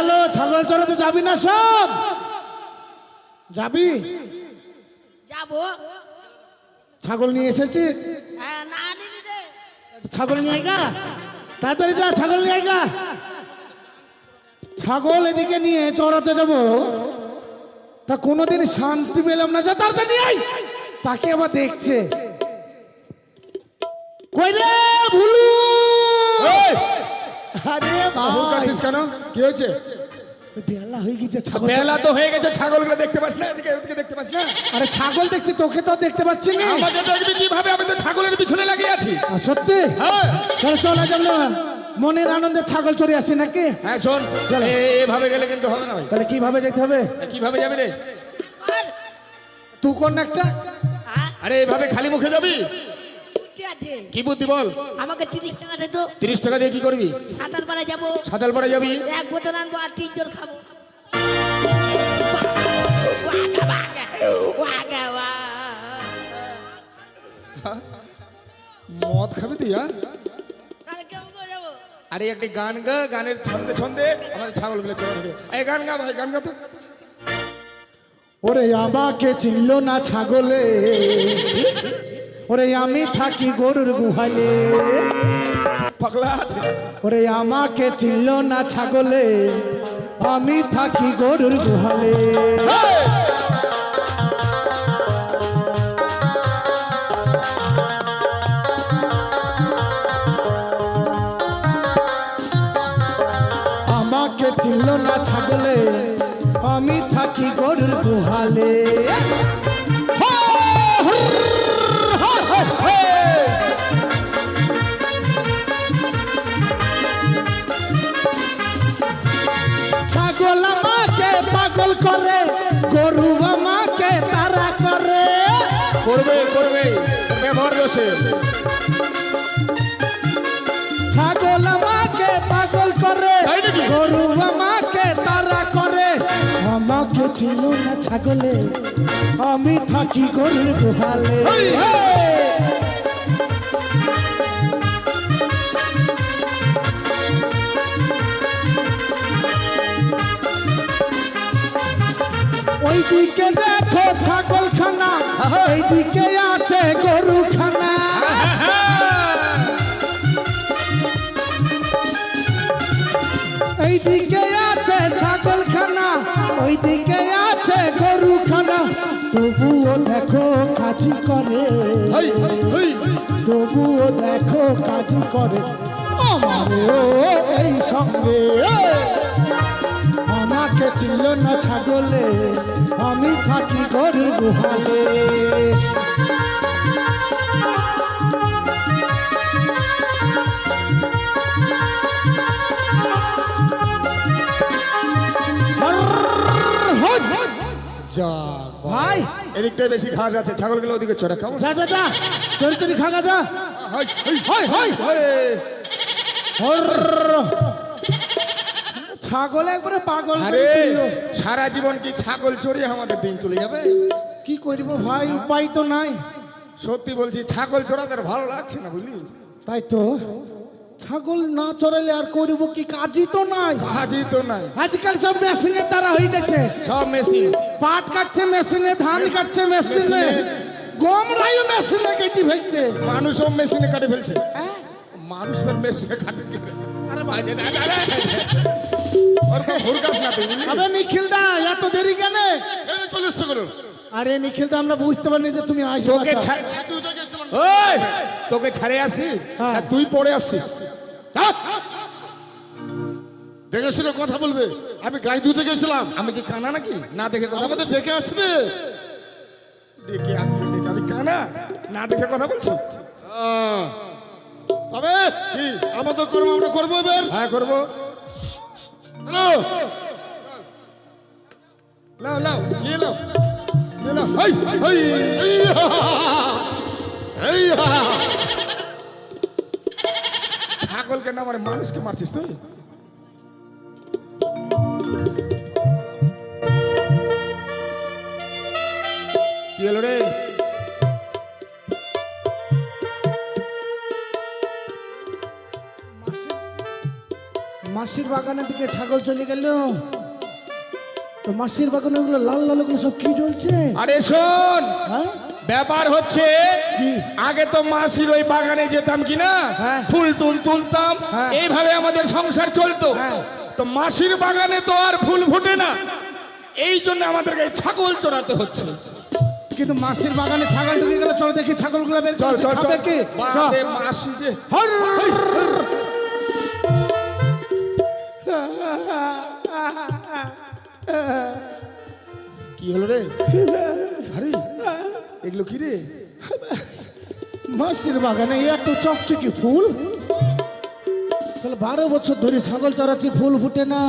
গেল, ছাগল চড়াতে যাবি না সব? যাবি? যাবো। ছাগল নিয়ে এসেছিস? হ্যাঁ, না নিবি রে। ছাগল নিয়ে আয় গা, তাড়াতাড়ি যা, ছাগল নিয়ে আয় গা। ছাগল এদিকে নিয়ে চড়াতে যাব, তা কোনোদিন শান্তি পেলাম না। যা তাড়াতাড়ি নিয়ে আয়। তাকে আবার দেখছে, কই রে ভুলু? আরে ভুল করছিস কেন? কি হয়েছে? বেলা হয়ে গেছে, ছাগল বেলা তো হয়ে গেছে, ছাগলগুলো দেখতে পাস না? এদিকে ওদিকে দেখতে পাস না? আরে ছাগল দেখছি, তোকে তো দেখতে পাচ্ছি না। আমাকে দেখবি কিভাবে? আমি তো ছাগলের পিছনে লাগিয়ে আছি। সত্যি? হ্যাঁ। তাহলে চল আজ আমরা মনের আনন্দে ছাগল চড়ে আসি নাকি? হ্যাঁ শোন, চল। এভাবে গেলে কিন্তু হবে না ভাই। তাহলে কিভাবে যেতে হবে? কিভাবে যাবি রে? কর। তুই কোন একটা? হ্যাঁ, আরে এভাবে খালি মুখে যাবি? বুদ্ধি আছে। কি বুদ্ধি বল? আমাকে 30 টাকা দে তো। 30 টাকা দিয়ে কি করবি? সাঁতার পাড়ায় যাবো, সাঁতালপাড়া যাবি? এক বোতল আনবো আর 3 জন খাবো। মদ খাবি তুই? হ্যাঁ, তাহলে কেমন করে যাবো? আরে একটি গান গা, গানের ছন্দে ছন্দে আমাদের ছাগলগুলো চড়ে দেবে। এই গান গা ভাই, গান গা তো। ওরে আমাকে চিনল না ছাগলে, ওরে আমি থাকি গরুর গুহালে। পাগলা আছে। ওরে আমাকে চিনল না ছাগলে, আমি থাকি গরুর গুহালে। আমাকে চিনল না ছাগলে, আমি থাকি গরুর গুহালে। ছাগল আমাকে পাগল করে, গরু আমাকে তারা করে। করবে করবে, ব্যবহার দোষে। ছাগল আমাকে পাগল করে, তাই নাকি? গরু আমাকে তারা করে। আমাকে চিনো না ছাগলে, আমি থাকি গরুর গুহালে। ওইদিকে দেখো ছাগল খানা, এইদিকে আছে গরু খানা। এইদিকে আছে ছাগল খানা, ওইদিকে আছে গরু খানা। তবুও দেখো কাজি করে, তবুও দেখো কাজি করে। আমারও এই সঙ্গে, আমাকে চিনল না ছাগলে, আমি থাকি গরু গুহালে। ভাই এদিকটাই বেশি ঘাস আছে, ছাগলগুলো ওদিকে চড়ে খাবো। যা যা যা, চড়ি চড়ি খাগা যা। হয় হয় ছাগল একবারে পাগল করে আরে দিল। সারা জীবন কি ছাগল চড়িয়ে আমাদের দিন চলে যাবে? কি করব ভাই, উপায় তো নাই। সত্যি বলছি, ছাগল চড়াতে আর ভালো লাগছে না, বুঝলি? তাই তো, ছাগল না চড়াইলে আর করব কি? কাজই তো নাই। কাজই তো নাই। আজকাল সব মেশিনের দ্বারা হয়ে গেছে। সব মেশিন। পাট কাটছে মেশিনে, ধান কাটছে মেশিনে, গম রাইও মেশিনে কেটে ফেলছে। মানুষও মেশিনে কাটে ফেলছে। মানুষ মেশিনে কাটে কি? আরে ভাই যে না না ওর কোনো হুরকাস না তুই, বুঝলি? আবে নিখিল দা, এত দেরি কেন? চল্লিশ টাকা আরে নিখিল দা, আমরা বুঝতে পারিনি যে তুমি আসবে। তোকে ওই তোকে ছাড়ে আসিস আর তুই পড়ে আসছিস। দেখে শুনে কথা বলবে। আমি গাই ধুতে গেছিলাম, আমি কি কানা নাকি? না দেখে কথা আমাদের বলছি? দেখে আসবে। দেখে আসবি দেখে, আমি কানা না দেখে কথা বলছি? তবে আমাদের কর্ম আমরা করবো এবার। হ্যাঁ করবো। হ্যালো, লাও লাও নিয়ে লাও, নিয়ে লাও। হেই হেই এই ছাগলকে না মারে মানুষকে মারছিস তুই? কি হলো রে? মাসির বাগানের দিকে ছাগল চলে গেল। তো মাসির বাগানে ওগুলো লাল লাল ওগুলো সব কি জ্বলছে? আরে শোন, হ্যাঁ ব্যাপার হচ্ছে কি? আগে তো মাসির ওই বাগানে যেতাম কি না, হ্যাঁ। ফুল তুলতাম, হ্যাঁ। এইভাবে আমাদের সংসার চলতো। হ্যাঁ। তো মাসির বাগানে তো আর ফুল ফোটে না, এই জন্য আমাদেরকে ছাগল চড়াতে হচ্ছে। কিন্তু মাসির বাগানে ছাগল ঢুকে গেল, চল দেখি ছাগলগুলো বের চল করছে, চল চল খাবে কি? চল। বাপরে, মাসি যে হর! কি হলো রে? আরে এগুলো কি রে? মাসির বাগানে এত চকচকে ফুল, তাহলে 12 বছর ধরে ছাগল চড়াচ্ছি, ফুল ফুটে না,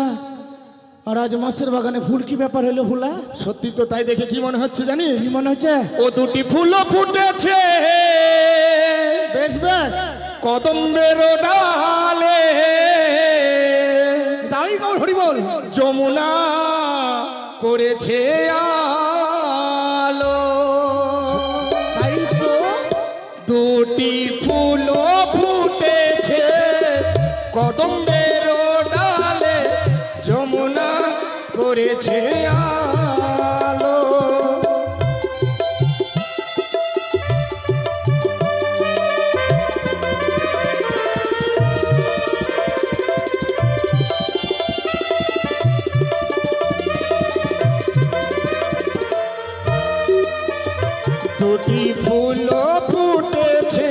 আর আজ মাসির বাগানে ফুল, কি ব্যাপার হলো ফুলা? সত্যি তো তাই, দেখে কি মনে হচ্ছে জানিস? কি মনে হচ্ছে? ও দুটি ফুলও ফুটেছে বেশ বেশ, কদম্বের ডালে, দাঁড়ি কর, হরি বল। যমুনা করেছে আলো, তাই তো, দুটি ফুলও ফুটেছে কদম্বের ডালে, যমুনা করেছে আলো। দুটি ফুলও ফুটেছে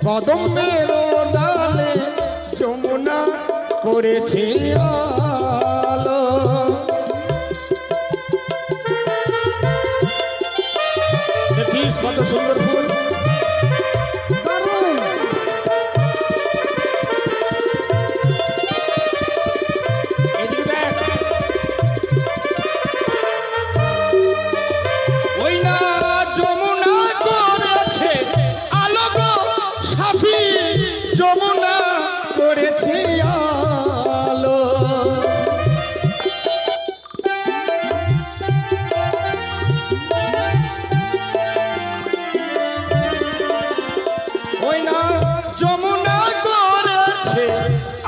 কদম্বের ডালে, যমুনা করেছে আলো। দেখছিস কত সুন্দর ফুল? দারুণ। এদিকে দেখ, ওই না যমুনা করেছে আলো গো সাফি, যমুনা করেছে আলো। ওই না যমুনা করেছে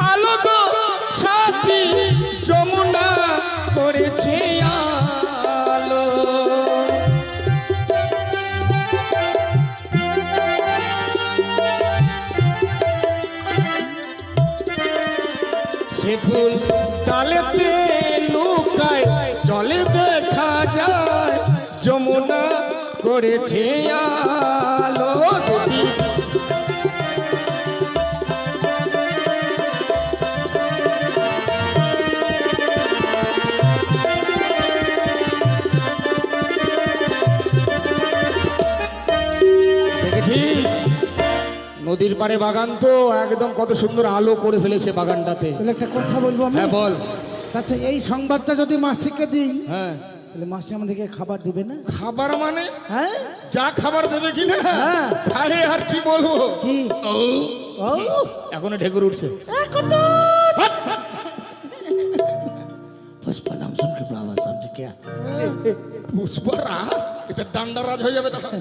আলো গো সাথী, যমুনা করেছে আলো। সে ফুল ডালেতে লুকায়, জলে দেখা যায়, যমুনা করেছে আলো। দুটি দেখেছিস নদীর পাড়ে বাগান, তো একদম কত সুন্দর আলো করে ফেলেছে বাগানটাতে। তাহলে একটা কথা বলবো আমি। হ্যাঁ বল। আচ্ছা, এই সংবাদটা যদি মাসিকে দিই, হ্যাঁ, তাহলে মাসি আমাদেরকে খাবার দিবে না? খাবার মানে হ্যাঁ, যা খাবার দেবে কিনা, হ্যাঁ। খায় আর কি বলবো। কি? ও, ও, এখনো ঢেকুর উঠছে। पुष्पा नाम सुन के आवाज समझ क्या? পুষ্পরাজ, এটা ডান্ডারাজ হয়ে যাবে তখন।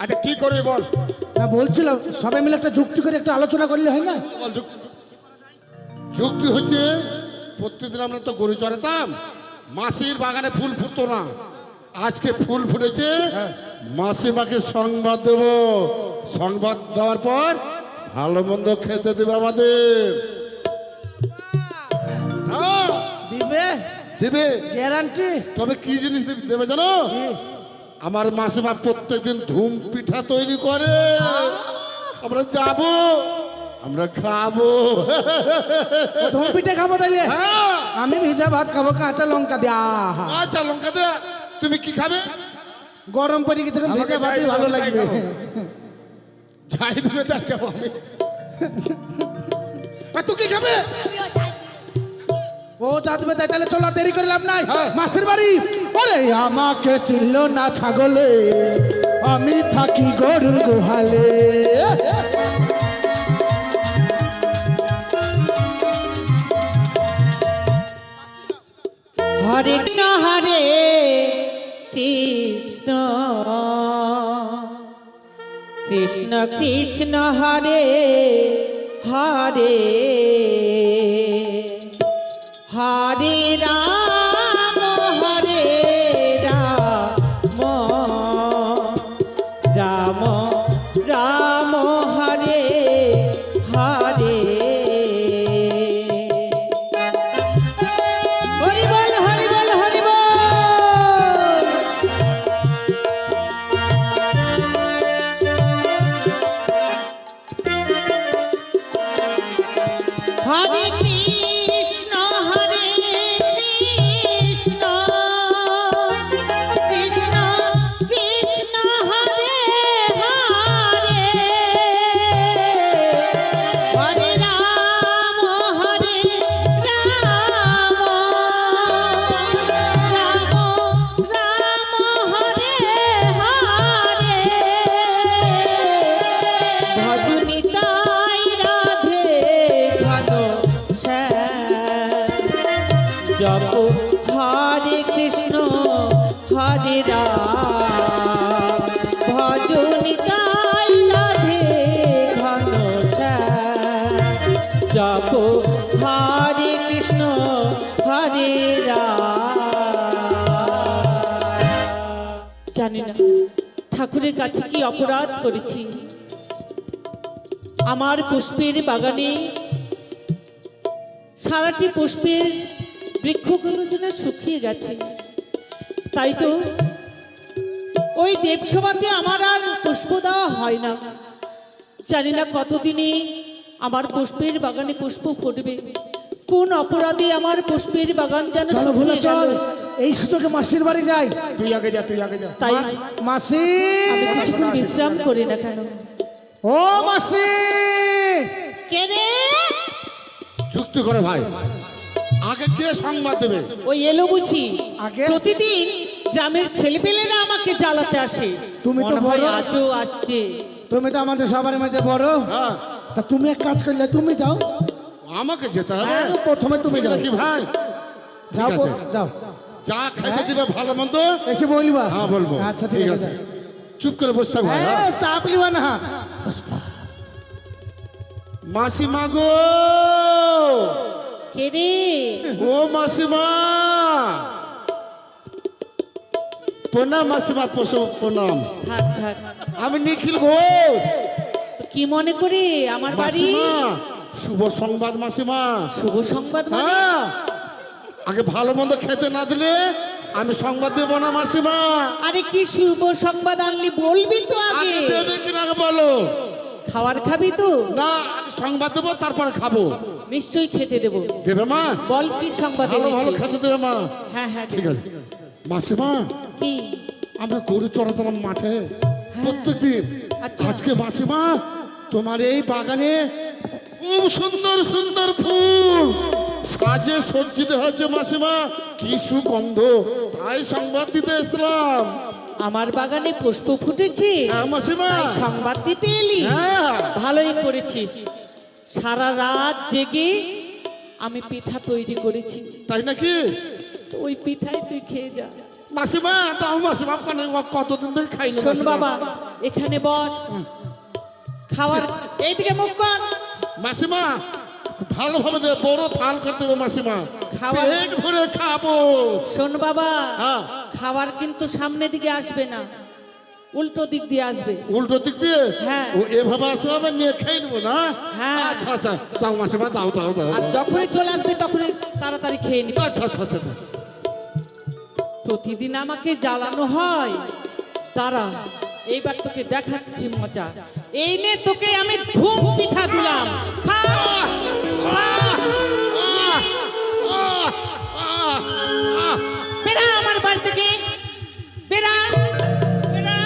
আচ্ছা কি করবি বল? না, বলছিলাম সবাই মিলে একটা যুক্তি করে একটা আলোচনা করলে হয় না? বল যুক্তি। যুক্তি হচ্ছে প্রত্যেকদিন আমরা তো গরু চড়াতাম, মাসির বাগানে ফুল ফুটতো না, আজকে ফুল ফুটেছে, মাসিমাকে সংবাদ দেব, সংবাদ দেওয়ার পর ভালো মন্দ খেতে দেবে আমাদের। হ্যাঁ, দিবে, দেবে। গ্যারান্টি। তবে কি জিনিস দেবে জানো? আমার মাসিমা প্রত্যেকদিন ধুম পিঠা তৈরি করে, আমরা যাব, আমরা খাবো। ধুম পিঠে খাবো তাইলে? হ্যাঁ, আমি ভিজা ভাত খাবো, কাঁচা লঙ্কা দিয়ে। আহা, আচ্ছা লঙ্কা দে। তুমি কি খাবে? গরম পড়ে গেছে, এখন আমাকে ভেজা ভাতই যাই ভালো দাও, লাগবে। তাই যাই দেবে তাই খাবো আমি। আর তুই কি খাবে? আমিও যাই। ও যাদবে তাই, তাহলে চলো, দেরি করে লাভ নাই। হ্যাঁ। মাসির বাড়ি। ওরে আমাকে চিনল না ছাগলে, আমি থাকি গরুর গোহালে। হরে কৃষ্ণ হরে কৃষ্ণ কৃষ্ণ কৃষ্ণ হরে হরে রাম হরে রাম রাম রাম হরে হরে হরি বল হরি বল হরি বল হরে কৃষ্ণ কৃষ্ণ কৃষ্ণ হরে হরে হরে রাম রাম রাম হরে হরে ভজনি তাই রাধে ঘন জপ হরে কৃষ্ণ হরে রাম ভজনি তাই রাধে ঘন জপ হরে কৃষ্ণ হরে রাম জানি না ঠাকুরের কাছে কি অপরাধ করেছি আমার পুষ্পের বাগানে সারাটি পুষ্পের বৃক্ষগুলো যেন শুকিয়ে গেছে তাই তো ওই দেবসভাতে আমার আর পুষ্প দেওয়া হয় না জানি না কতদিনে আমার পুষ্পের বাগানে পুষ্প ফুটবে কোন অপরাধে আমার পুষ্পের বাগান যেন চলো ভুলে শুকিয়ে চল গেল। এই সুযোগে মাসির বাড়ি যাই। তুই আগে যা, তুই আগে যা। তাই মাসি আমি কিছুক্ষণ বিশ্রাম করি না কেন ও মাসি কে রে যুক্তি করে ভাই, আগে কে সংবাদ দেবে? ওই এলো বুঝি আগে? প্রতিদিন গ্রামের ছেলেপেলেরা আমাকে জ্বালাতে আসে তুমি তো মনে হয় বড়। আজও আসছে তুমি তো আমাদের সবার মধ্যে বড়, হ্যাঁ, তা তুমি এক কাজ করলে তুমি যাও। আমাকে যেতে হবে। হ্যাঁ, প্রথমে তুমি ঠিক যাও। নাকি ভাই? যাও আছে। যাও যা খাইতে দিবে ভালো মন্দ এসে বলবা। হ্যাঁ বলবো। আচ্ছা ঠিক আছে। চুপ করে বসে থাক ভাই। হ্যাঁ চাপ লিবা না। মাসিমা গো, কে রে ও মাসিমা, প্রণাম মাসিমা, প্রণাম। থাক থাক আমি নিখিল ঘোষ। তো কি মনে করে আমার বাড়ি মাসিমা, শুভ সংবাদ মাসিমা। শুভ সংবাদ মানে হ্যাঁ, আগে ভালো মন্দ খেতে না দিলে আমি সংবাদ দেবো না মাসিমা। আরে কি শুভ সংবাদ আনলি বলবি তো আগে আগে দেবে কিনা আগে বলো। খাবার খাবি তো না, আগে সংবাদ দেবো তারপরে খাবো। নিশ্চয়ই খেতে দেবো দেবে মা? বল কি সংবাদ ভালো ভালো এনেছিস? খেতে দেবে মা। হ্যাঁ হ্যাঁ ঠিক আছে মাসিমা, কি আমরা গরু চড়াতাম মাঠে প্রত্যেকদিন। আচ্ছা। আজকে মাসিমা তোমার এই বাগানে খুব সুন্দর সুন্দর ফুল সাজে সজ্জিত হয়েছে মাসিমা, কি সুগন্ধ, তাই সংবাদ দিতে এসলাম। আমার বাগানে পুষ্প ফুটেছে হ্যাঁ মাসিমা। তাই সংবাদ দিতে এলি হ্যাঁ। ভালোই করেছিস সারা রাত জেগে আমি পিঠা তৈরি করেছি তাই নাকি তো ওই পিঠাই তুই খেয়ে যা মাসিমা? তাও মাসিমা মানে কতদিন ধরে খাইনি শোন মাসিমা। বাবা এখানে বস খাওয়ার এইদিকে মুখ কর মাসিমা ভালোভাবে দে, বড় থাল করতে হবে মাসিমা, খাওয়া- পেট ভরে খাবো। শোন বাবা হ্যাঁ। খাবার কিন্তু সামনে দিকে আসবে না উল্টো দিক দিয়ে আসবে উল্টো দিক দিয়ে? হ্যাঁ। ও এভাবে আসবে, আমি নিয়ে খেয়ে নেবো না? হ্যাঁ। আচ্ছা আচ্ছা, দাও মাসিমা, দাও দাও দাও। আর যখনই চলে আসবে তখনই তাড়াতাড়ি খেয়ে নিবি আচ্ছা আচ্ছা আচ্ছা আচ্ছা। প্রতিদিন আমাকে জ্বালানো হয় তারা এইবার তোকে দেখাচ্ছি মজা এই নে তোকে আমি ধূম পিঠা দিলাম খা, খা। বেড়া আমার বাড়ি থেকে বেড়া বেড়া।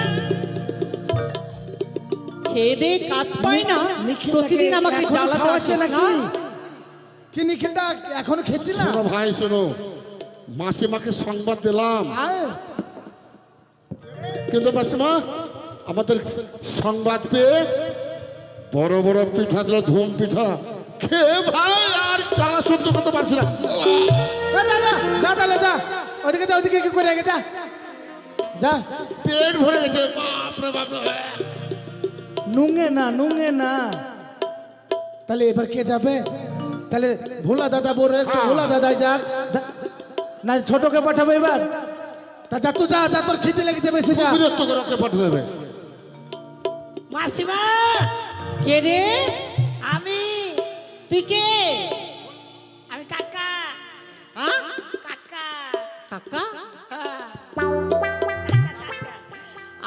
খেয়ে দে কাজ পাই না নিখিলটাকে প্রতিদিন আমাকে এখনো জ্বালাতে খাওয়াচ্ছে আসিস নাকি? না কি নিখিলটা এখনো খেয়েছি না? শোনো ভাই শোনো, মাসিমাকে সংবাদ দিলাম, আয়, কিন্তু মাসিমা আমাদের সংবাদ পেয়ে বড় বড় পিঠা দিল, ধুম পিঠা খেয়ে ভাই আর জ্বালা সহ্য করতে পারছি না। এ দাদা যা তাহলে যা, ওদিকে যা, ওদিকে কি করে আগে যা যা। পেট ভরে গেছে, বাপরে বাপ। নুঙে না নুঙে না। তাহলে এবার কে যাবে? তাহলে ভোলা দাদা বলে একটু ভোলা দাদাই যাক। না ছোটকে পাঠাবো এবার? তা যা তুই যা তোর খিদে লেগেছে বেশি যা। বিরক্ত করে ওকে পাঠিয়ে দেবে। মাসিমা কে রে? আমি তুই কে? আমি কাকা হ্যাঁ? কাকা কাকা? হ্যাঁ।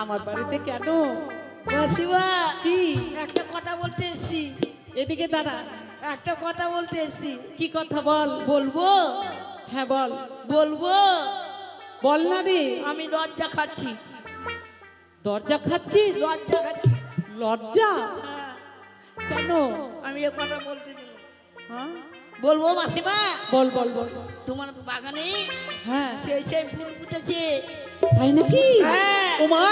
আমার বাড়িতে কেন? মাসিমা কি? একটা কথা বলতে এসছি, এদিকে দাঁড়া। একটা কথা বলতে এসছি। কি কথা বল? বলবো? হ্যাঁ বল। বলবো? বল না রে। আমি লজ্জা খাচ্ছি, দরজা খাচ্ছিস? লজ্জা খাচ্ছি। লজ্জা? হ্যাঁ, কেন? আমি এ কথা বলতে দিল। হ্যাঁ বলবো মাসিমা? বল বল বল। তোমার বাগানে হ্যাঁ সেই ফুল ফুটেছে। তাই নাকি? হ্যাঁ। ওমা,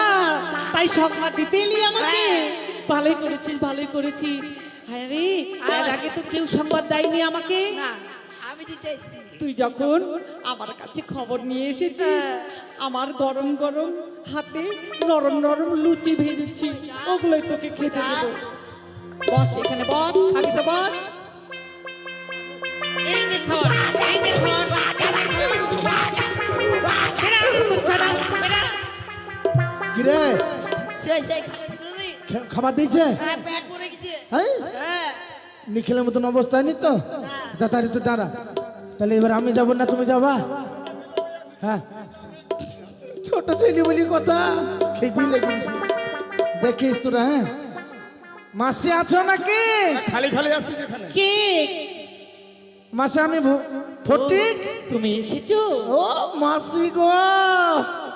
তাই সংবাদ দিতে এলি আমাকে? হ্যাঁ। ভালোই করেছিস, ভালোই করেছিস। হ্যাঁ রে, এর আগে তো কেউ সংবাদ দেয়নি আমাকে। না, আমি দিতে এসছি। তুই যখন আমার কাছে খবর নিয়ে এসেছিস, আমার গরম গরম হাতে নরম নরম লুচি ভেজেছি, ওগুলোই তোকে খেতে দেবো। বস এখানে, বস, খাবি তো বস। এই নে খবর, এই নে খবর। বেড়া, তো ছাড়া, বেড়া। কিরে সেই খাবার দিয়েছে? হ্যাঁ, পেট ভরে গেছে। হ্যাঁ হ্যাঁ, নিখিলের মতন অবস্থা হয়নি তো? তাড়াতাড়ি তো দাঁড়া। তাহলে এবার আমি যাবো না তুমি যাবা? হ্যাঁ, ছোট ছেলে বলি কথা খেতে লেগেছে। দেখিস তোরা। হ্যাঁ, মাসি আছো নাকি? খালি খালি আসছি যেখানে। কে? মাসি আমি ফটিক। তুমি এসেছো? ও মাসি গো,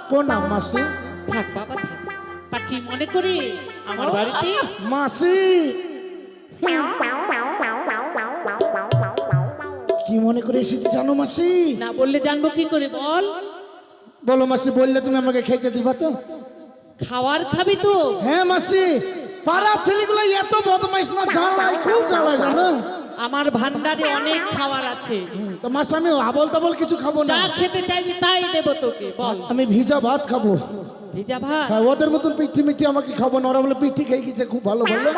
প্রণাম মাসি। থাক বাবা থাক। তা কি মনে করে আমার বাড়িতে? মাসি কি মনে করে এসেছি জানো মাসি? না বললে জানবো কি করে? বল। বলো মাসি, বললে তুমি আমাকে খেতে দিবা তো? খাওয়ার খাবি তো? হ্যাঁ মাসি, পাড়ার ছেলেগুলো এত বদমাইশ না, জ্বালায়, খুব জ্বালায় জানো। আমার ভান্ডারে অনেক খাবার আছে, তো মাসি আমি আবল তাবল কিছু খাবো না। যা খেতে চাইবি তাই দেবো তোকে। বল। আমি ভিজা ভাত খাবো। ভিজা ভাত? হ্যাঁ, ওদের মতন পিঠি মিঠি আমাকে খাবো না। ওরা বলে পিঠি খেয়ে গেছে খুব ভালো ভালো।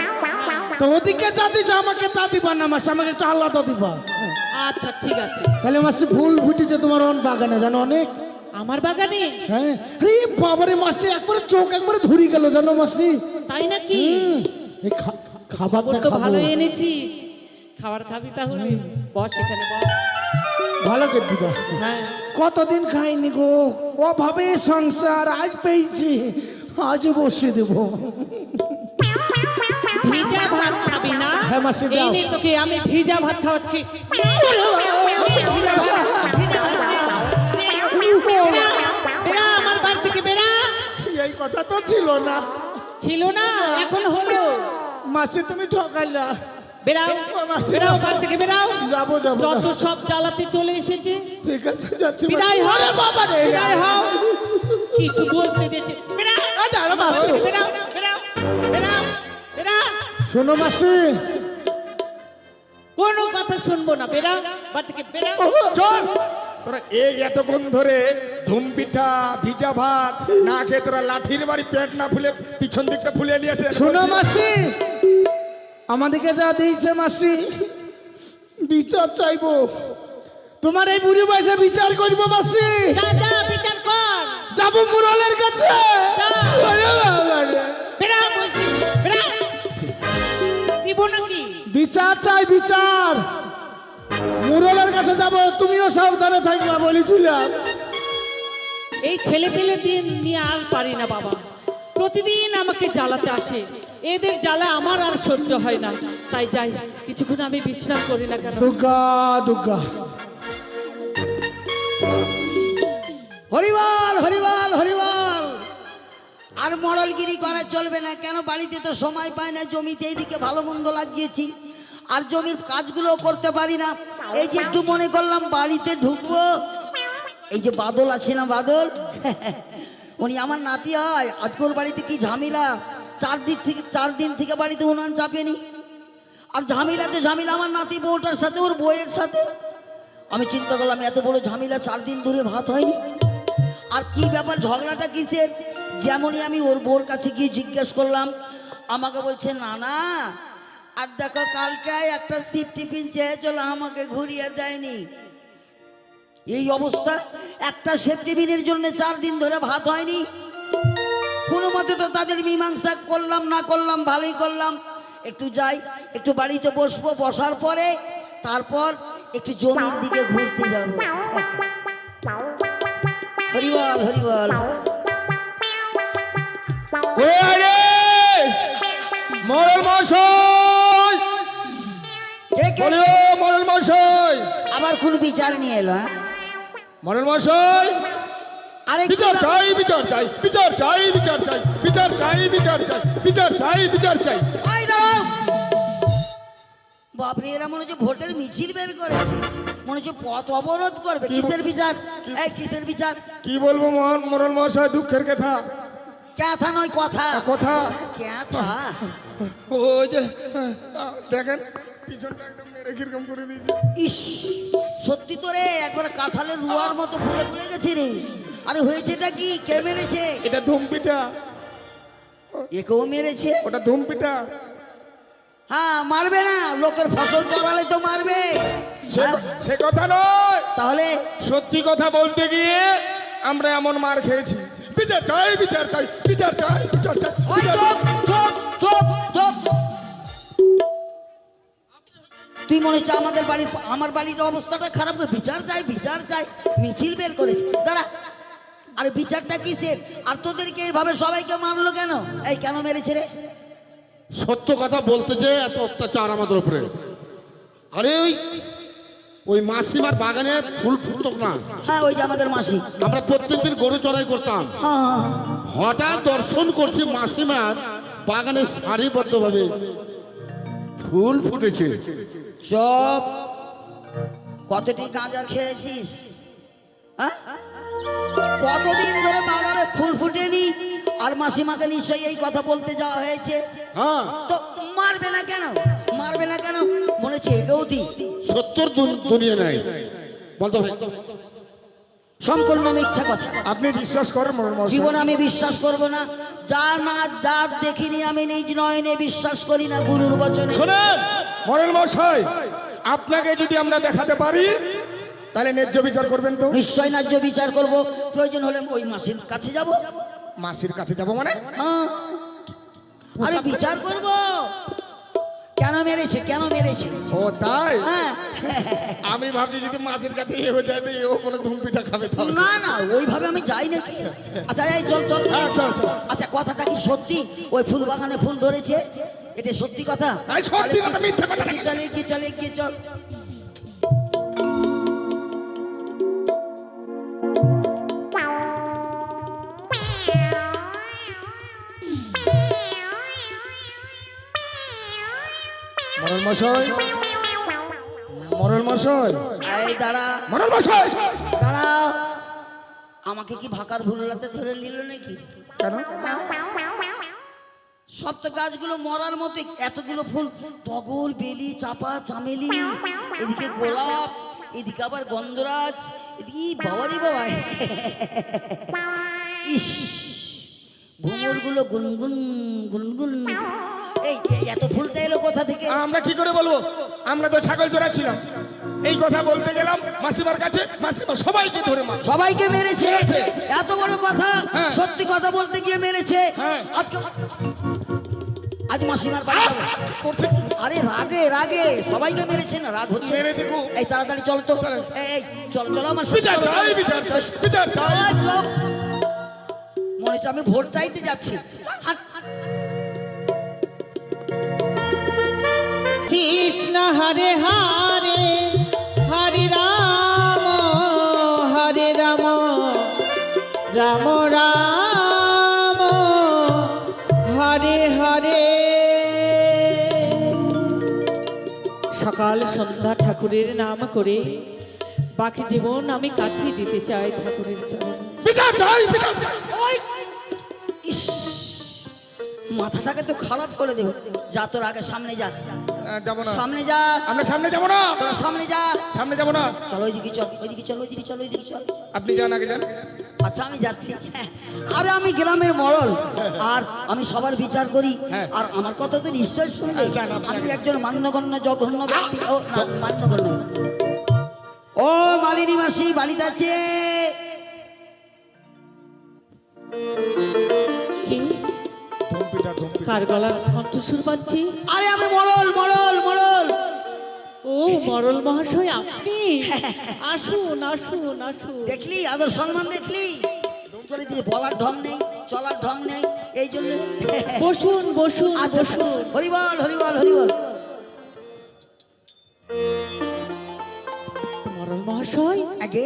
তো ওদিকে যা দিচ্ছে আমাকে তা দিবা না মাসি, আমাকে একটু আলাদা দিবা। আচ্ছা ঠিক আছে। তাহলে মাসি ফুল ফুটেছে তোমার বাগানে জানো অনেক। আমার বাগানে? হ্যাঁ, রে বাবারে মাসি, একবারে চোখ একবারে ধরি গেল জানো মাসি। তাই নাকি? এই খাবারটা তো খাবো। ভালো এনেছিস, খাবার খাবি তাহলে। বস এখানে, বস। ভালো করে দিবা। হ্যাঁ। কতদিন খাইনি গো, অভাবে সংসার, আজ পেয়েছি, আজ বসে দেবো। ভিজা ভাত খাবি না? হ্যাঁ, মাসি, দাও। এই নে তোকে আমি ভিজা ভাত খাওয়াচ্ছি। বেড়া আমার বাড়ি থেকে, বেড়া। এই কথা তো ছিল না। ছিল না, এখন হলো। মাসি তুমি ঠকাইলা। বেড়াও, মাসি, বেড়াও ঘর থেকে, বেড়াও। যাবো যাবো। যত সব জ্বালাতে চলে এসেছে, ঠিক আছে যাচ্ছি। বিদায় হও। আরে বাবা রে, বিদায় হও। কিছু বলতে দিয়েছে। বেড়াও, আচ্ছা, আরে মাসি। বেড়াও, বেড়াও, বেড়াও, বেড়াও। শোনো মাসি, কোনো কথা শুনবো না, বেড়াও বাড়ি থেকে, বেড়াও। চল তোরা এই এতক্ষণ ধরে ধুম পিঠা ভিজা ভাত না খেয়ে তোরা লাঠির বাড়ি পেট না ফুলে পিছন দিকটা ফুলে নিয়ে আসে। শোনো মাসি, আমাদেরকে যা দিয়েছে মাসি, বিচার চাইবো। তোমার এই বুড়ি বয়সে বিচার করবো মাসি। যা যা বিচার কর। যাবো মুরলের কাছে। আরে বাবা রে। বেড়াও বলছি, বেড়াও। দিব নাকি? বিচার চাই, বিচার। মুরলের কাছে যাব, তুমিও সাবধানে থাকবা বলি চুলাম। এই ছেলে পেলে দিন নিয়ে আর পারি না বাবা, প্রতিদিন আমাকে জ্বালাতে আসে। এদের জ্বালা আমার আর সহ্য হয় না, তাই যাই কিছুক্ষণ আমি বিশ্রাম করি না কেন। দুর্গা দুর্গা। হরিবল হরিবল হরিবল। আর মরলগিরি করা চলবে না। কেন? বাড়িতে তো সময় পায় না, জমিতে এইদিকে ভালো মন্দ লাগিয়েছি, আর জমির কাজগুলো করতে পারি না। এই যে একটু মনে করলাম বাড়িতে ঢুকবো, এই যে বাদল আছে না, বাদল, উনি আমার নাতি হয়। আজকে ওর বাড়িতে কি ঝামেলা, 4 দিন থেকে বাড়িতে উনান চাপেনি। আর ঝামেলাতে ঝামেলা আমার নাতি বউটার সাথে, ওর বউয়ের সাথে। আমি চিন্তা করলাম এত বড় ঝামেলা, 4 দিন ধরে ভাত হয়নি। আর কি ব্যাপার, ঝগড়াটা কিসের? যেমনই আমি ওর বউর কাছে গিয়ে জিজ্ঞেস করলাম, আমাকে বলছে না না, আর দেখো কালকে একটা সিপ টিফিন চেয়েছিল, আমাকে ঘুরিয়ে দেয়নি। এই অবস্থা, একটা সেপ্টেমিনের জন্য 4 দিন ধরে ভাত হয়নি। কোনো মতে তো তাদের মীমাংসা করলাম, না করলাম ভালোই করলাম। একটু যাই, একটু বাড়িতে বসবো, বসার পরে তারপর একটু জমির দিকে ঘুরতে যাব। হরিবল হরিবল। মরল মশাই, কে কে? মরল মশাই, আবার কোন বিচার নিয়ে এলো? হ্যাঁ? মরল মশাই, আরে কি বিচার বা- চাই, বিচার চাই, বিচার চাই, বিচার চাই, বিচার চাই, বিচার চাই, বিচার চাই, বিচার চাই। এই দাঁড়াও। বাপরে, এরা মনে হচ্ছে ভোটের মিছিল বের করেছে, মনে হচ্ছে পথ অবরোধ করবে। কিসের বিচার? এই কিসের বিচার? কি বলবো মরল মশাই, দুঃখের কথা। ক্যাথা নয় কথা। কথা ক্যাথা। ওই যে দেখেন পিছনটা একদম মেরে কিরকম করে দিয়েছে। ইস, সত্যি তো রে, একবার কাঁঠালের রুয়ার মতো ফুলে ফুলে গেছে রে। আরে হয়েছেটা কি? কে মেরেছে? এটা ধুমপিটা, একেও মেরেছে? ওটা ধুমপিটা। হ্যাঁ, মারবে না? লোকের ফসল চড়ালে তো মারবে। হ্যাঁ? সে কথা নয়, তাহলে সত্যি কথা বলতে গিয়ে আমরা এমন মার খেয়েছি। বিচার চাই, বিচার চাই, বিচার চাই, বিচার চাই, ওই বিচার চুপ চাই। চুপ চুপ চুপ। তুই মনে হচ্ছে আমার বাড়ির অবস্থাটা খারাপ করে বিচার চাই, বিচার চাই, মিছিল বের করেছে। দাঁড়া, আরে বিচারটা কিসের? আর তোদেরকে এইভাবে সবাইকে মারলো কেন? এই কেন মেরেছে রে? সত্য কথা বলতে যে এত অত্যাচার আমাদের উপরে। আরে ওই মাসিমার বাগানে ফুল ফুটতো না, হ্যাঁ, ওই যে আমাদের মাসি। আমরা প্রত্যেকদিন গরু চড়াই করতাম। হ্যাঁ, হঠাৎ দর্শন করছি মাসিমার বাগানে সারিবদ্ধভাবে ফুল ফুটেছে। চপ, কতটি গাঁজা খেয়েছিস? হ্যাঁ, কতদিন ধরে বাগানে ফুল ফুটেনি, আর মাসিমাকে নিশ্চয়ই এই কথা বলতে যাওয়া হয়েছে। হ্যাঁ, তো মারবে না কেন? মারবে না কেন? মনে হচ্ছে এগেও দি। সত্তর দুনিয়া নাই বলতো ভাই। সম্পূর্ণ মিথ্যা কথা। আপনি বিশ্বাস করেন মরল মশাই? জীবনে আমি বিশ্বাস করব না। যা দেখিনি আমি নিজ নয়নে বিশ্বাস করি না গুরুর বচনে। শোনেন মরল মশাই, আপনাকে যদি আমরা দেখাতে পারি তাহলে ন্যায্য বিচার করবেন তো? নিশ্চয় ন্যায্য বিচার করব। প্রয়োজন হলে ওই মাসির কাছে যাব। মাসির কাছে যাব মানে? হ্যাঁ, আরে বিচার করব। কেন মেরেছে, কেন মেরেছে? ও তাই? হ্যাঁ। আমি ভাবছি যদি মাসির কাছে এ হয়ে যায় ও কোনো ধুমপিটা খাবে তাহলে। না না, ওইভাবে আমি যাই নাকি। আচ্ছা এই চল চল। হ্যাঁ, চল, চল। আচ্ছা, কথাটা কি সত্যি? ওই ফুল বাগানে ফুল ধরেছে, এটা সত্যি কথা? এই সত্যি কথা, মিথ্যা কথা নাকি? চলে কি চলে কি চল। মরল মশাই, মরল মশাই, এই দাঁড়া মরল মশাই। দাঁড়াও। আমাকে কি ভাকার ভুলাতে ধরে নিল নাকি? কেন? সব তো গাছগুলো মরার মতো, এতগুলো ফুল, টগর, বেলি, চাপা, চামেলি, এদিকে গোলাপ, এদিকে আবার গন্ধরাজ, এদিকে বাবারি বাবা। ইস, ভ্রমরগুলো গুনগুন গুনগুন। এই এত ফুলটা এলো কোথা থেকে? আমরা কি করে বলবো? আমরা তো ছাগল চড়াচ্ছিলাম। এই কথা বলতে গেলাম মাসিমার কাছে, মাসিমা সবাইকে ধরে মার। সবাইকে মেরেছে? মেরেছে। এত বড় কথা? হ্যাঁ। সত্যি কথা বলতে গিয়ে মেরেছে? হ্যাঁ। আজ মাসিমার বাড়ি যাবো। করছে আরে রাগে রাগে সবাইকে মেরেছে না? রাগ হচ্ছে? মেরে দেখো। এই তাড়াতাড়ি চল তো। চলেন। এই চল চল আমার সাথে বিচার চলো, চাই, চলো। বিচার চাই, বিচার চাই। এই, চল। মনে হচ্ছে আমি ভোট চাইতে যাচ্ছি। হাট। কৃষ্ণ হরে হরে হরে রাম রাম রাম হরে হরে। সকাল সন্ধ্যা ঠাকুরের নাম করে বাকি জীবন আমি কাটিয়ে দিতে চাই ঠাকুরের চরণে। বিচার চাই, বিচার চাই। ওই, ইস, মাথাটাকে তো খারাপ করে দেবে। যা, তোর আগে সামনে যা, যাবো না, সামনে যা। আমরা সামনে যাবো না, তোরা সামনে যা। সামনে যাবো না। চল ওইদিকে চল, ওইদিকে চল, ওইদিকে চল, ওইদিকে চল। আপনি যান, আগে যান। আচ্ছা আমি যাচ্ছি। আরে আমি গ্রামের মরল, আর আমি সবার বিচার করি, আর আমার কথা তো নিশ্চয় শুনবে। যান, আপনি আমি আগে। একজন মান্যগণ্য জঘন্য ব্যক্তি। ও না, মান্যগণ্য ও মালিনী মাসি বাড়িতে আছে? কি ধুমপিঠা ধুমপিঠা কার গলার কণ্ঠস্বর পাচ্ছি? আরে আমি মরল মরল মরল। ও মরল মহাশয় আপনি, আসুন আসুন আসুন। দেখলি আদর সম্মান দেখলি? তোর যে বলার ঢং নেই, চলার ঢং নেই, এই জন্য। বসুন বসুন আচ্ছা বসুন। হরিবল হরিবল হরিবল। মরল মহাশয়, আগে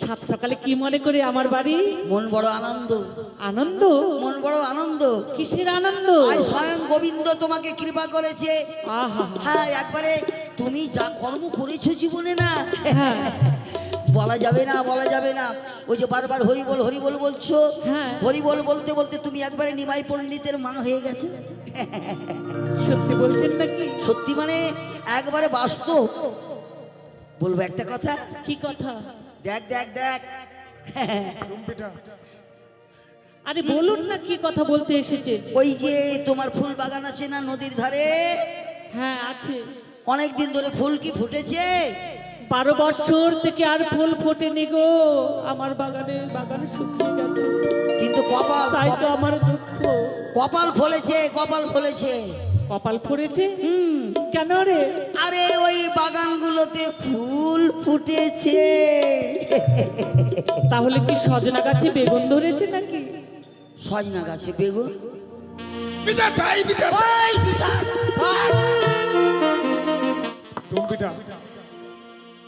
সাত সকালে কি মনে করে আমার বাড়ি? মন বড় আনন্দ, আনন্দ? মন বড় আনন্দ। কিসের আনন্দ? আজ স্বয়ং গোবিন্দ তোমাকে কৃপা করেছে। আহা, হ্যাঁ, একবারে তুমি যা কর্ম করেছো জীবনে না, হ্যাঁ বলা যাবে না, বলা যাবে না। ওই যে বারবার হরিবল হরিবল বলছো, হ্যাঁ। হরিবল বলতে বলতে তুমি একবারে নিমাই পণ্ডিতের মা হয়ে গেছে। সত্যি বলছেন নাকি? সত্যি মানে একবারে বাস্তব। বলবো একটা কথা, কি কথা? দেখ দেখ দেখ। ধুমপিঠা আরে বলুন না, কি কথা বলতে এসেছে? ওই যে তোমার ফুল বাগান আছে না নদীর ধারে, হ্যাঁ আছে। অনেক দিন ধরে ফুল কি ফুটেছে? 12 বছর থেকে আর ফুল ফোটেনি গো আমার বাগানে, বাগান শুকিয়ে গেছে। কিন্তু কপাল, তাই তো আমার দুঃখ। কপাল ফলেছে, কপাল ফলেছে। কপাল ফোরেছে? কেন রে? আরে ওই বাগানগুলোতে ফুল ফুটেছে। তাহলে কি সজনা গাছে বেগুন ধরেছে নাকি? সজনা গাছে বেগুন? বিচার চাই বিচার। ওই বিচার, ওই। ধুমপিঠা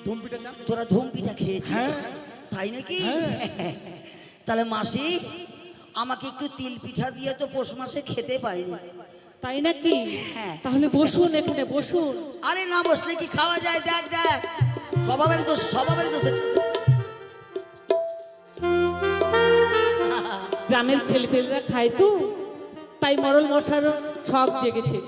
ধুমপিঠা চা। তোরা ধুম পিঠা খেয়েছিস? হ্যাঁ। তাই নাকি? তাহলে মাসি আমাকে একটু তিল পিঠা দিয়ে তো পৌষ মাসে খেতে পাইনি। তাই নাকি? হ্যাঁ। তাহলে বসুন, এখানে বসুন। আরে না বসলে কি খাওয়া যায়? দেখ দেখ, স্বভাবের দোষ, স্বভাবের দোষ। গ্রামের ছেলেপেলেরা খায় তো, তাই মরল মশার শখ জেগেছে।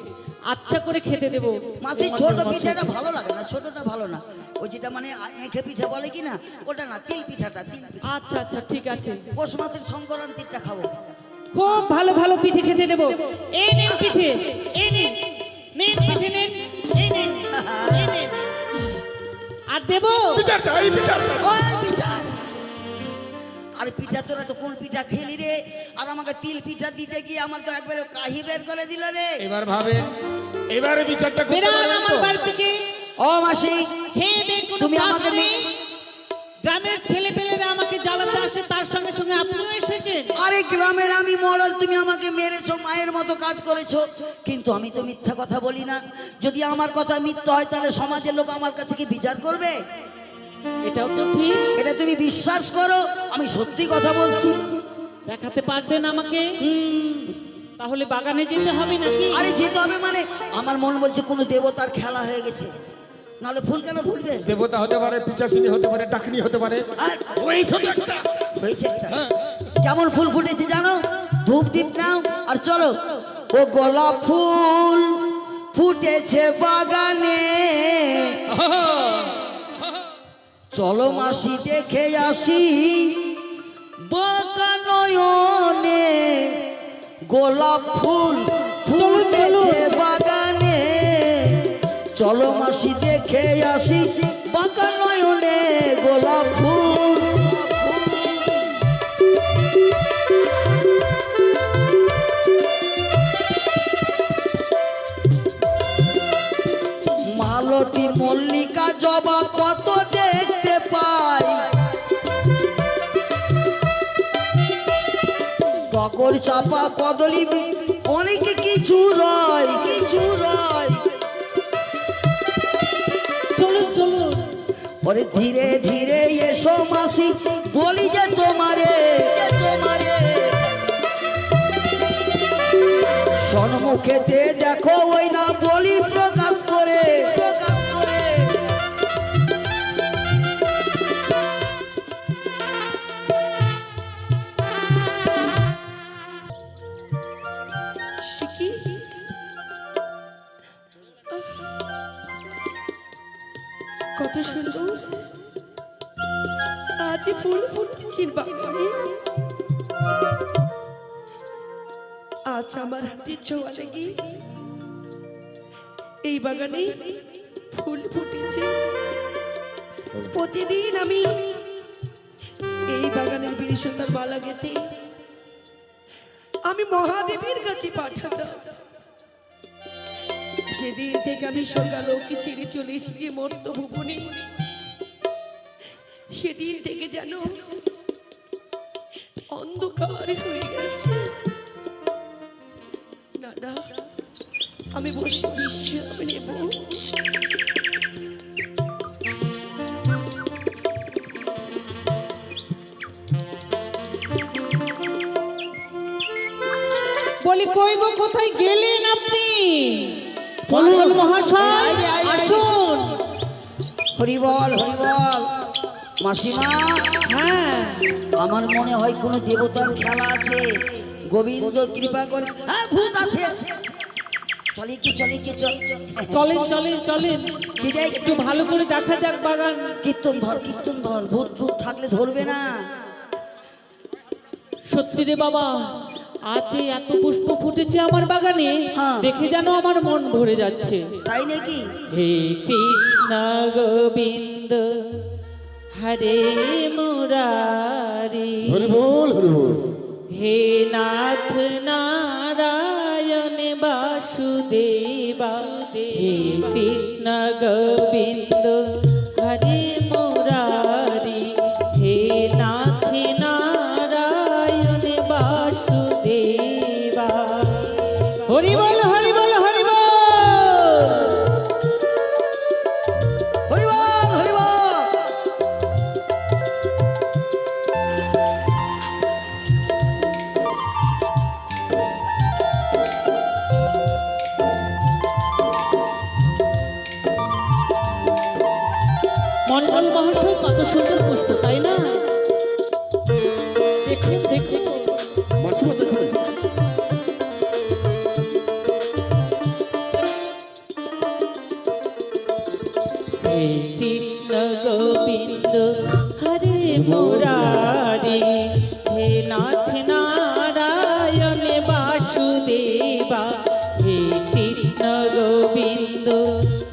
আচ্ছা করে খেতে দেবো। মাসি ছোট পিঠাটা ভালো লাগে না, ছোটটা ভালো না। ওই যেটা মানে এঁখে পিঠা বলে কি না, ওটা না, তিল পিঠাটা, তিল পিঠা। আচ্ছা আচ্ছা ঠিক আছে, পৌষ মাসের সংক্রান্তিটা খাবো। খুব ভালো ভালো পিঠে খেতে দেবো। এই নিন পিঠে, এই নিন, নিন পিঠে নিন, এই নিন, এই নিন। আর দেবো? বিচার চাই বিচার চাই। ওই বিচার। আর পিঠা তোরা তো কোন পিঠা খেলি রে? আর আমাকে তিল পিঠা দিতে গিয়ে আমার তো একবারে কাহি বের করে দিল রে। এবার ভাবেন, এবারে বিচারটা করতে বেরান পারবেন আমার তো? বাড়ি থেকে। ও মাসি, খেয়ে দেখ কোনো তুমি কাজ আমাকে নেই। গ্রামের ছেলেপেলেরা আমাকে জ্বালাতে আসে, তার সঙ্গে সঙ্গে আপনিও এসেছেন। আরে গ্রামের আমি মরল, তুমি আমাকে মেরেছো, মায়ের মতো কাজ করেছো, কিন্তু আমি তো মিথ্যা কথা বলি না। যদি আমার কথা মিথ্যা হয় তাহলে সমাজের লোক আমার কাছে কি বিচার করবে? এটাও তো ঠিক। এটা তুমি বিশ্বাস করো, আমি সত্যি কথা বলছি। দেখাতে পারবেন আমাকে? তাহলে বাগানে যেতে হবে নাকি? আরে যেতে হবে মানে আমার মন বলছে কোনো দেবতার খেলা হয়ে গেছে, নাহলে ফুল কেন ফুলবে? দেবতা হতে পারে, পিচাসিনী হতে পারে, ডাকনি হতে পারে। আর ওই ছোট একটা হয়েছে একটা। কেমন ফুল ফুটেছে জানো? ধূপ দীপ নাও আর চলো। ও গোলাপ ফুল ফুটেছে বাগানে, চলো মাসি দেখে আসি বাগানয়নে। গোলাপ ফুল ফুটেছে বাগানে, চলো মাসি দেখে আসি বাগানয়নে। গোলাপ ফুল মালতী মল্লিকা জবা কত দেখতে পাই, টগর চাপা কদলি অনেক কিছু রয়, কিছু রয়। চলুন চলুন। পরে ধীরে ধীরে এসো মাসি, বলি যে তোমারে, তোমারে সন্মুখেতে দেখো ওই না বলি প্রকাশ করে, প্রকাশ করে। শিখি কত সুন্দর আজ ফুল ফুটেছে বাগানে। আজ আমার হাতে ছোঁয়া লেগে এই বাগানে ফুল ফুটেছে। প্রতিদিন আমি এই বাগানের বিরিশতার মালা গেতে আমি মহাদেবের কাছে পাঠাতাম। যেদিন থেকে আমি সকালকে ছেড়ে চলে এসেছি মর্ত ভুবনে, সেদিন থেকে যেন অন্ধকার হয়ে গেছে। না না, আমি বসে বিশ্রাম নেব। বলি কই গো, কোথায় গেলেন আপনি? মন্ডল মহাশয় আসুন। হরিবল হরিবল। মাসিমা, হ্যাঁ, আমার মনে হয় কোনো দেবতার খেলা আছে। গোবিন্দ কৃপা করে। হ্যাঁ, ভূত আছে। চলে কি চলে কি চল। চলেন চলেন চলেন, কি দেখ একটু ভালো করে দেখা যাক বাগান। কীর্তন ধর কীর্তন ধর, ভূত ভূত থাকলে ধরবে না। সত্যি রে বাবা, আজ এই এত পুষ্প ফুটেছে আমার বাগানে, হ্যাঁ। দেখে যেন আমার মন ভরে যাচ্ছে। তাই নাকি? হে কৃষ্ণ গোবিন্দ হরে মুরারি, হরি বল হরি বল। হে নাথ নারায়ণ বাসুদেবা, হে কৃষ্ণ গোবিন্দ হরে মুরারি, হে নাথ নারায়ণ বাসুদেবা। হরি বল হরি বল হরি বল। হরিবল হরিবল। মন্ডল মহাশয় কত সুন্দর পুষ্প, তাই না? দেখুন দেখুন, মাসিমা দেখুন। হে কৃষ্ণ গোবিন্দ হরে মুরারি, হে নাথ নারায়ণ বাসুদেবা, হে কৃষ্ণ গোবিন্দ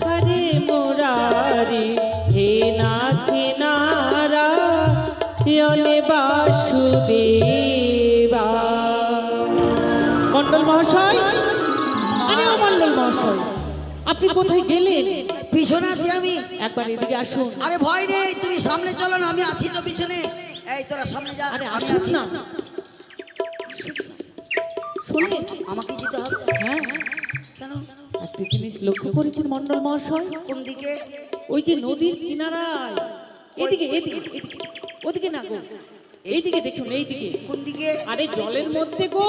হরে মুরারি, হে নাথ নারায়ণ বাসুদেবা। মন্ডল মহাশয়, আরে ও মন্ডল মহাশয়, আপনি কোথায় গেলেন? পিছনে আছি আমি। একবার এদিকে আসুন। আরে ভয় নেই, তুমি সামনে চলো না, আমি আছি তো পিছনে। এই তোরা সামনে যা। আরে আমি আসুন আছি। না, শুনলেন? আমাকে যেতে হবে হ্যাঁ, কেন? একটা জিনিস লক্ষ্য করেছেন মন্ডল মহাশয়? কোন দিকে? ওই যে নদীর কিনারায়, এদিকে এদিকে এদিকে, ওদিকে না গো, এইদিকে দেখুন, এইদিকে। কোন দিকে? আরে জলের মধ্যে গো,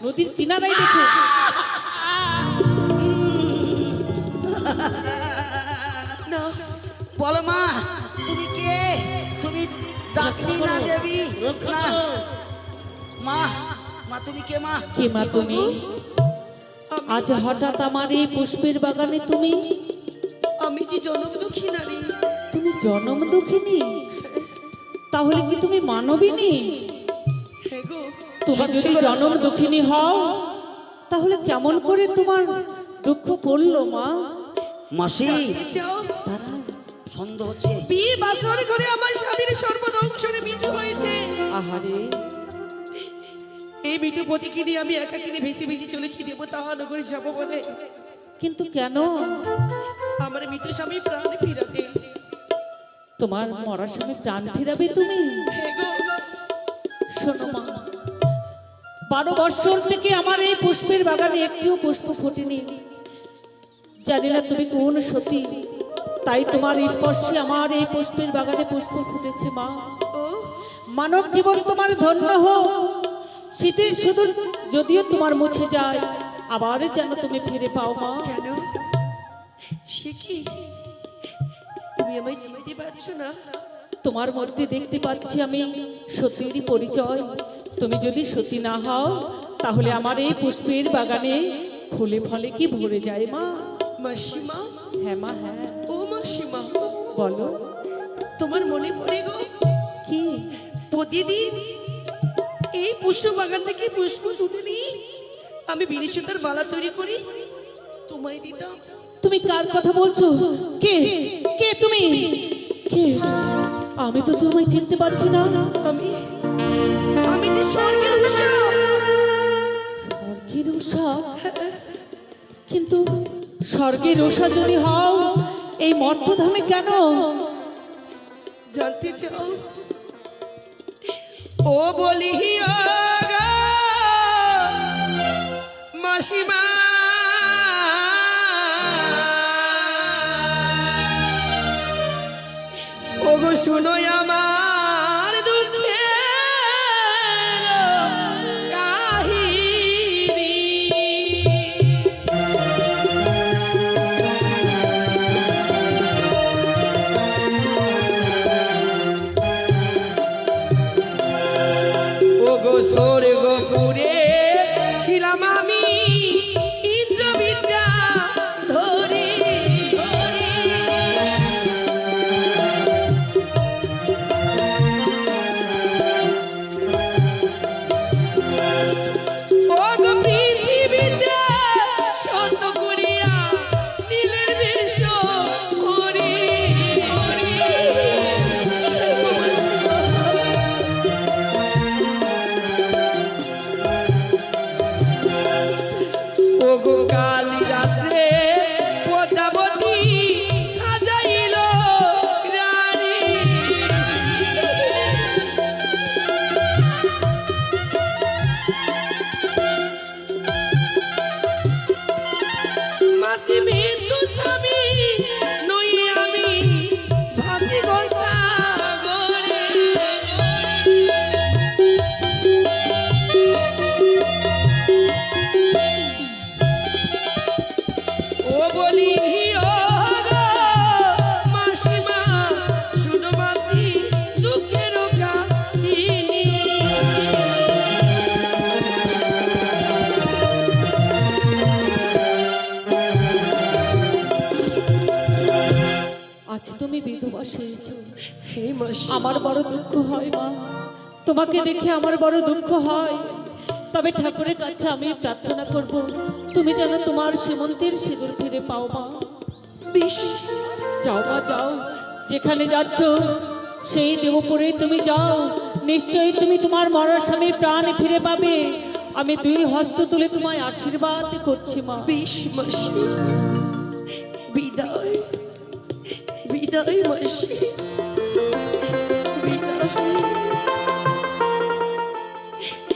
নদীর কিনারায় দেখুন। না, বলো মা, তুমি কে? তুমি ডাকলি না দেবী? না মা, মা তুমি কে মা? কে মা তুমি? আজ হঠাৎ আমার এই পুষ্পের বাগানে তুমি? আমি যে জনম দুঃখী নারী। তুমি জনম দুঃখিনী? তাহলে কি তুমি মানবিনী? হ্যাঁ গো, তুমি যদি জনম দুঃখিনী হও, তাহলে কেমন করে তোমার দুঃখ পড়লো মা? মাসি, চাও সন্দেহ হচ্ছে। বিয়ে বাসর ঘরে আমার স্বামীর সর্বদংশনে মৃত্যু হয়েছে। আহারে, এই মৃত্যু প্রতীকী নিয়ে আমি একাকিনী ভেসে ভেসে চলেছি দেবতা নগরী যাব বলে। কিন্তু কেন? আমার মৃত্যু স্বামী প্রাণ ফিরাতে। তোমার মরার সময় প্রাণ ফিরাবে তুমি? হ্যাঁ গো, শোনো মা, 12 বৎসর থেকে আমার এই পুষ্পের বাগানে একটিও পুষ্প ফোটেনি। জানি না তুমি কোন সতী, তাই তোমার স্পর্শে আমার এই পুষ্পের বাগানে পুষ্প ফুটেছে মা। ও মানব জীবন তোমার ধন্য হোক। শীতের শুধু যদিও তোমার মুছে যায়, আবার যেন তুমি ফিরে পাও মা। কেন? সে কি? তুমি আমায় চিনতে পারছো না? তোমার মধ্যে দেখতে পাচ্ছি আমি সতীরই পরিচয়। তুমি যদি সতী না হও, তাহলে আমার এই পুষ্পের বাগানে ফুলে ফলে কি ভরে যায় মা। মাসিমা, হ্যাঁ মা, হ্যাঁ। ও মাসিমা, বলো তোমার মনে পড়ে গো কি? প্রতিদিন এই পুষ্প বাগান থেকে পুষ্প তুলে নিয়ে আমি বিরিশতার মালা তৈরি করি, তোমায় দিতাম। তুমি কার কথা বলছো? কে কে তুমি? কে? আমি তো তোমায় চিনতে পারছি না। আমি আমি যে স্বর্গের উষা। স্বর্গের উষা? কিন্তু স্বর্গের উষা যদি হও, এই মর্তধামে কেন? জানতে চাও? ও বলি মাসিমা, ওগো শুনো আমার দুঃখের কাহিনী। ওগো স্বর্গপুরে ছিলাম আমি ইন্দ্রবিদ্যা ধরি। ওগো পৃথিবীতে সত্য করিয়া নীলের বেশ করি। ওগো কালী রাত্রে পদ্মাবতী সাজাইল রানী। মাসি মৃত্যু স্বামী নই আমি, ভাসি গো সাগরে। ও বলি মাসিমা, শুনো মাসি দুঃখের কাহিনী। আজ তুমি বিধবা সেরেছ। হে মাসি, আমার বড় দুঃখ হয় মা, তোমাকে দেখে আমার বড় দুঃখ হয়। তবে ঠাকুরের কাছে আমি প্রার্থনা করব, তুমি যেন তোমার সীমন্তের সিঁদুর ফিরে পাও মা। বিশ যাও মা যাও, যেখানে যাচ্ছ সেই দেবপুরে তুমি যাও, নিশ্চয়ই তুমি তোমার মরার স্বামীর প্রাণ ফিরে পাবে। আমি দুই হস্ত তুলে তোমায় আশীর্বাদ করছি মা। বিশ মাসি, বিদায় বিদায় মাসি, বিদায়।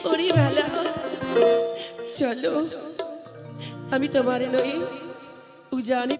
ওরে বেলা, চলো আমি তোমার নই উজানি